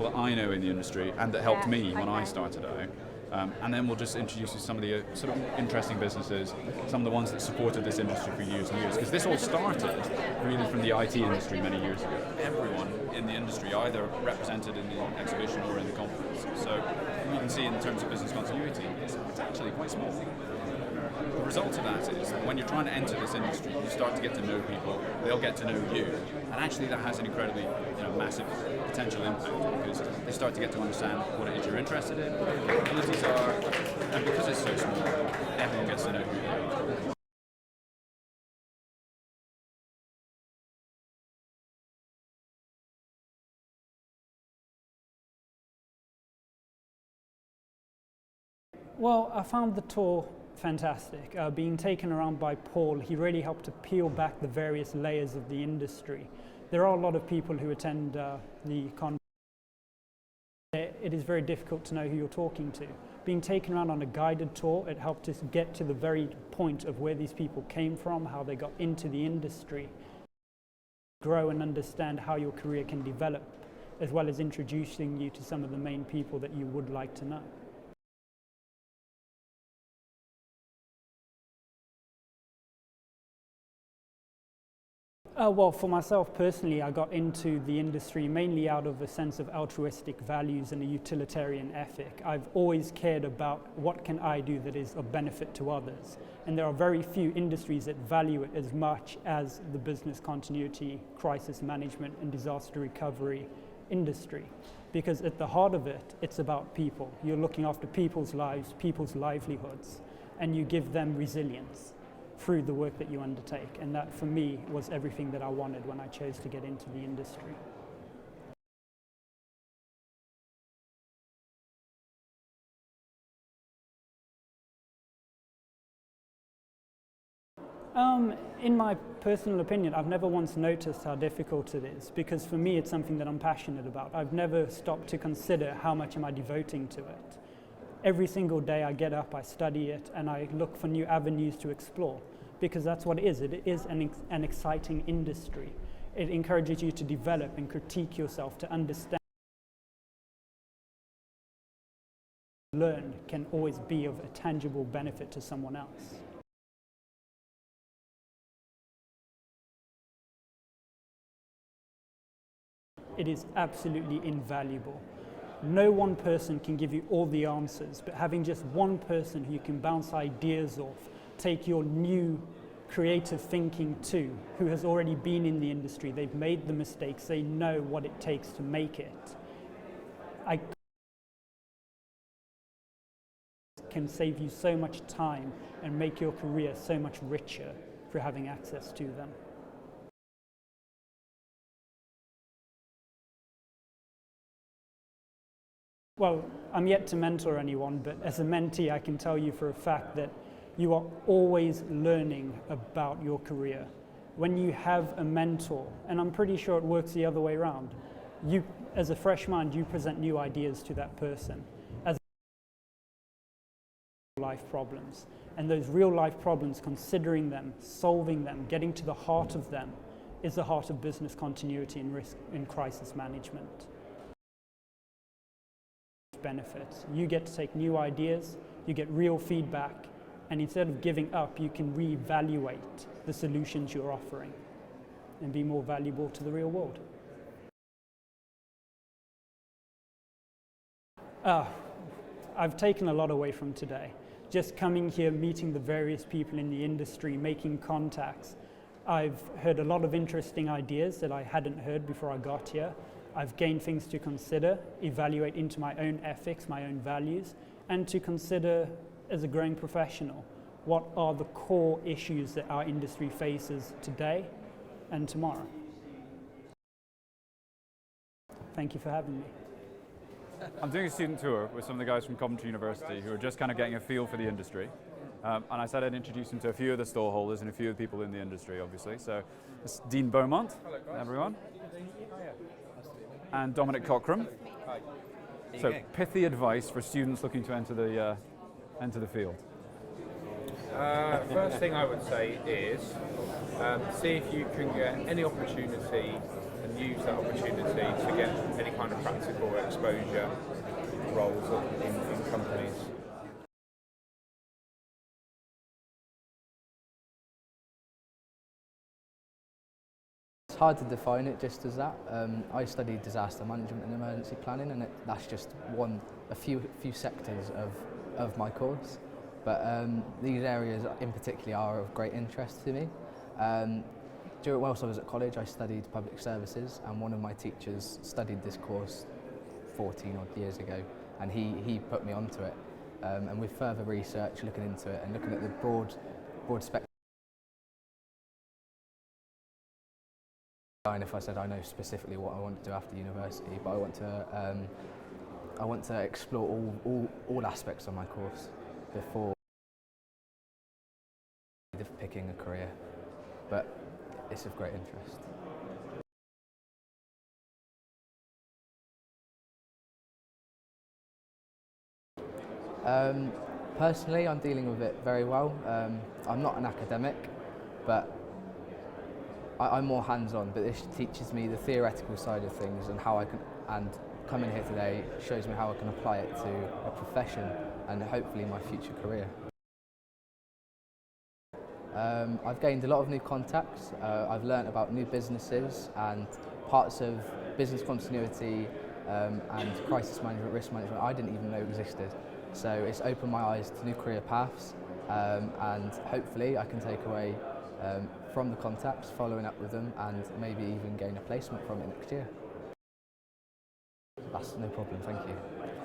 people that I know in the industry and that helped me when I started out. And then we'll just introduce you to some of the sort of interesting businesses, some of the ones that supported this industry for years and years. Because this all started really from the IT industry many years ago. Everyone in the industry either represented in the exhibition or in the conference. So you can see in terms of business continuity, it's actually quite small. The result of that is that when you're trying to enter this industry, you start to get to know people, they'll get to know you, and actually that has an incredibly massive potential impact because you start to get to understand what it is you're interested in, what your capabilities are, and because it's so small, everyone gets to know who you are. Well, I found the tour fantastic. Being taken around by Paul, he really helped to peel back the various layers of the industry. There are a lot of people who attend the conference. It is very difficult to know who you're talking to. Being taken around on a guided tour, it helped us get to the very point of where these people came from, how they got into the industry, grow and understand how your career can develop, as well as introducing you to some of the main people that you would like to know. Well, for myself personally, I got into the industry mainly out of a sense of altruistic values and a utilitarian ethic. I've always cared about what can I do that is of benefit to others. And there are very few industries that value it as much as the business continuity, crisis management, and disaster recovery industry. Because at the heart of it, it's about people. You're looking after people's lives, people's livelihoods, and you give them resilience through the work that you undertake. And that, for me, was everything that I wanted when I chose to get into the industry. In my personal opinion, I've never once noticed how difficult it is, because for me, it's something that I'm passionate about. I've never stopped to consider how much am I devoting to it. Every single day I get up, I study it, and I look for new avenues to explore, because that's what it is. It is an exciting industry. It encourages you to develop and critique yourself, to understand. Learn can always be of a tangible benefit to someone else. It is absolutely invaluable. No one person can give you all the answers, but having just one person who you can bounce ideas off, take your new creative thinking to, who has already been in the industry, they've made the mistakes, they know what it takes to make it. I can save you so much time and make your career so much richer for having access to them. Well, I'm yet to mentor anyone, but as a mentee, I can tell you for a fact that you are always learning about your career. When you have a mentor, and I'm pretty sure it works the other way around, you, as a fresh mind, you present new ideas to that person as life problems. And those real life problems, considering them, solving them, getting to the heart of them, is the heart of business continuity and risk and crisis management. Benefits. You get to take new ideas, you get real feedback, and instead of giving up, you can reevaluate the solutions you're offering and be more valuable to the real world. I've taken a lot away from today. Just coming here, meeting the various people in the industry, making contacts. I've heard a lot of interesting ideas that I hadn't heard before I got here. I've gained things to consider, evaluate into my own ethics, my own values, and to consider as a growing professional, what are the core issues that our industry faces today and tomorrow. Thank you for having me. I'm doing a student tour with some of the guys from Coventry University who are just kind of getting a feel for the industry. And I said I'd introduce them to a few of the stallholders and a few of the people in the industry, obviously. So it's Dean Beaumont, everyone. And Dominic Cockram. So pithy advice for students looking to enter the field. First thing I would say is see if you can get any opportunity and use that opportunity to get any kind of practical exposure roles in companies? It's hard to define it just as that. I studied disaster management and emergency planning, and that's just a few sectors of my course. But these areas in particular are of great interest to me. Whilst I was at college, I studied public services, and one of my teachers studied this course 14 odd years ago, and he put me onto it. And with further research, looking into it and looking at the broad spectrum. If I said I know specifically what I want to do after university, but I want to explore all aspects of my course before picking a career. But it's of great interest. Personally, I'm dealing with it very well. I'm not an academic, but I'm more hands-on, but this teaches me the theoretical side of things and and coming here today shows me how I can apply it to a profession and hopefully my future career. I've gained a lot of new contacts. I've learnt about new businesses and parts of business continuity and crisis management, risk management I didn't even know existed. So it's opened my eyes to new career paths, and hopefully I can take away from the contacts, following up with them, and maybe even gain a placement from it next year. That's no problem, thank you.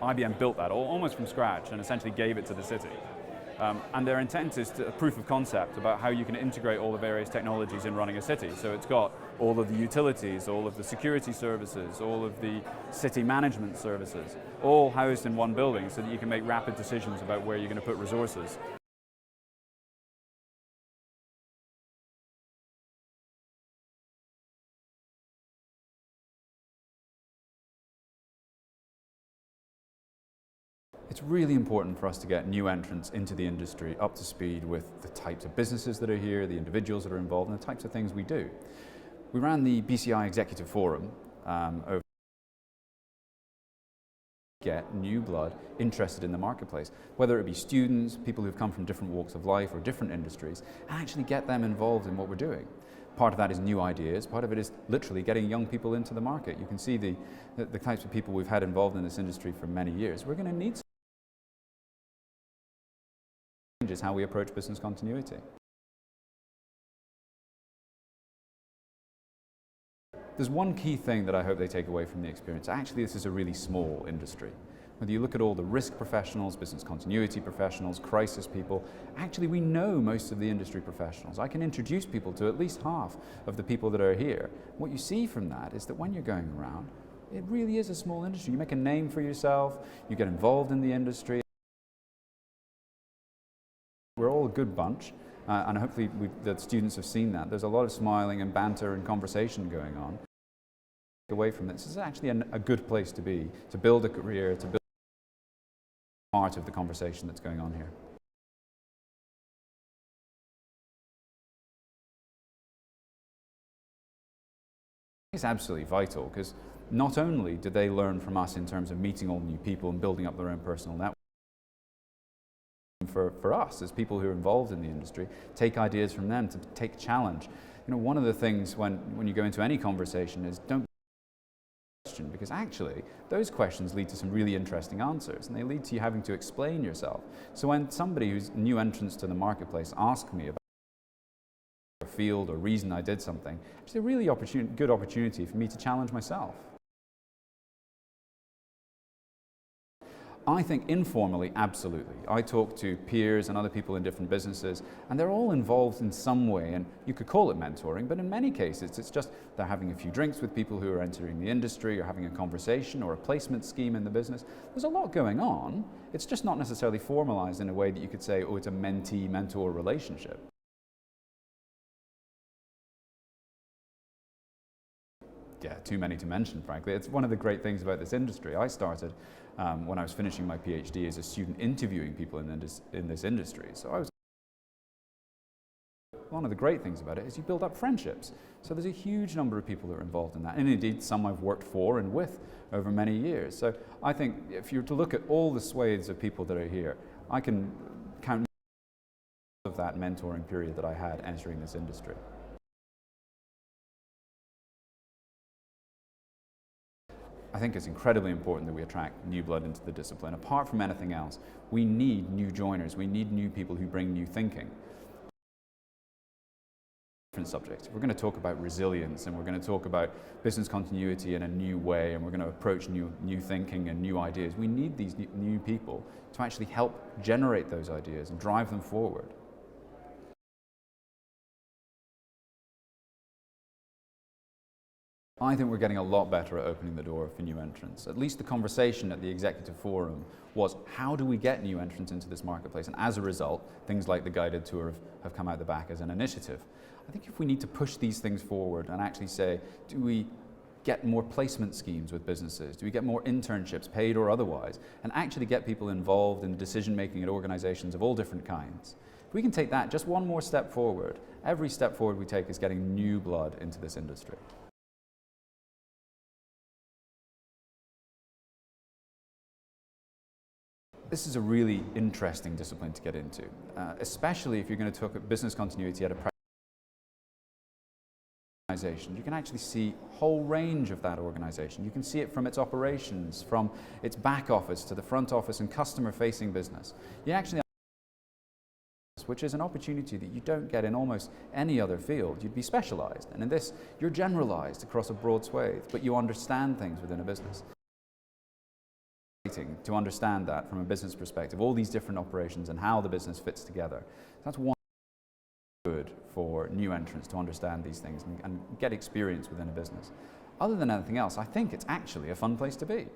IBM built that almost from scratch and essentially gave it to the city. And their intent is a proof of concept about how you can integrate all the various technologies in running a city. So it's got all of the utilities, all of the security services, all of the city management services, all housed in one building so that you can make rapid decisions about where you're going to put resources. It's really important for us to get new entrants into the industry up to speed with the types of businesses that are here, the individuals that are involved, and the types of things we do. We ran the BCI Executive Forum over get new blood interested in the marketplace, whether it be students, people who've come from different walks of life or different industries, and actually get them involved in what we're doing. Part of that is new ideas, part of it is literally getting young people into the market. You can see the types of people we've had involved in this industry for many years. We're going to need changes how we approach business continuity. There's one key thing that I hope they take away from the experience. Actually, this is a really small industry. Whether you look at all the risk professionals, business continuity professionals, crisis people, actually we know most of the industry professionals. I can introduce people to at least half of the people that are here. What you see from that is that when you're going around, it really is a small industry. You make a name for yourself, you get involved in the industry. We're all a good bunch, and hopefully the students have seen that. There's a lot of smiling and banter and conversation going on. Away from this is actually a good place to be, to build a career, to build part of the conversation that's going on here. It's absolutely vital because not only do they learn from us in terms of meeting all new people and building up their own personal network, for us as people who are involved in the industry, take ideas from them, to take challenge. You know, one of the things when you go into any conversation is don't question, because actually those questions lead to some really interesting answers and they lead to you having to explain yourself. So when somebody who's new entrants to the marketplace asks me about a field or reason I did something, it's a really good opportunity for me to challenge myself. I think informally, absolutely. I talk to peers and other people in different businesses, and they're all involved in some way, and you could call it mentoring, but in many cases it's just they're having a few drinks with people who are entering the industry, or having a conversation or a placement scheme in the business. There's a lot going on. It's just not necessarily formalized in a way that you could say, oh, it's a mentee-mentor relationship. Yeah, too many to mention, frankly. It's one of the great things about this industry. I started when I was finishing my PhD as a student interviewing people in this industry. So I was one of the great things about it is you build up friendships. So there's a huge number of people that are involved in that, and indeed some I've worked for and with over many years. So I think if you were to look at all the swathes of people that are here, I can count of that mentoring period that I had entering this industry. I think it's incredibly important that we attract new blood into the discipline. Apart from anything else, we need new joiners, we need new people who bring new thinking. Different subjects. If we're going to talk about resilience, and we're going to talk about business continuity in a new way, and we're going to approach new thinking and new ideas, we need these new people to actually help generate those ideas and drive them forward. I think we're getting a lot better at opening the door for new entrants. At least the conversation at the executive forum was, how do we get new entrants into this marketplace? And as a result, things like the guided tour have come out the back as an initiative. I think if we need to push these things forward and actually say, do we get more placement schemes with businesses? Do we get more internships, paid or otherwise? And actually get people involved in decision making at organizations of all different kinds. If we can take that just one more step forward, every step forward we take is getting new blood into this industry. This is a really interesting discipline to get into, especially if you're going to talk about business continuity at a organization. You can actually see a whole range of that organization. You can see it from its operations, from its back office to the front office and customer-facing business. You actually, which is an opportunity that you don't get in almost any other field. You'd be specialized, and in this, you're generalized across a broad swathe, but you understand things within a business. To understand that from a business perspective, all these different operations and how the business fits together. That's one good for new entrants to understand these things and get experience within a business. Other than anything else, I think it's actually a fun place to be.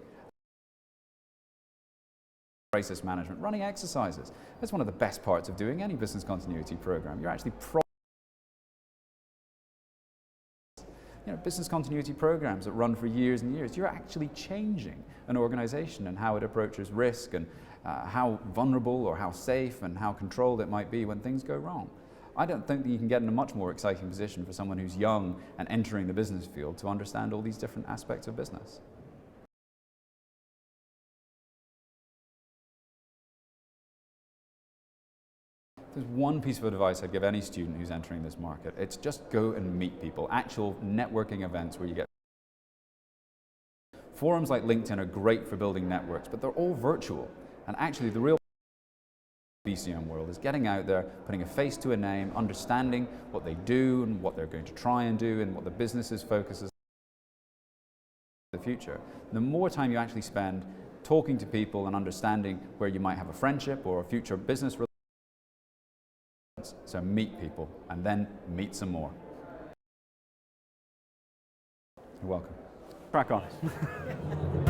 Crisis management, running exercises. That's one of the best parts of doing any business continuity program. You're actually business continuity programs that run for years and years, you're actually changing an organization and how it approaches risk and how vulnerable or how safe and how controlled it might be when things go wrong. I don't think that you can get in a much more exciting position for someone who's young and entering the business field to understand all these different aspects of business. There's one piece of advice I'd give any student who's entering this market. It's just go and meet people, actual networking events where you get. Forums like LinkedIn are great for building networks, but they're all virtual. And actually the real BCM world is getting out there, putting a face to a name, understanding what they do and what they're going to try and do and what the business's focus is in the future. The more time you actually spend talking to people and understanding where you might have a friendship or a future business relationship. So meet people and then meet some more. You're welcome. Crack on.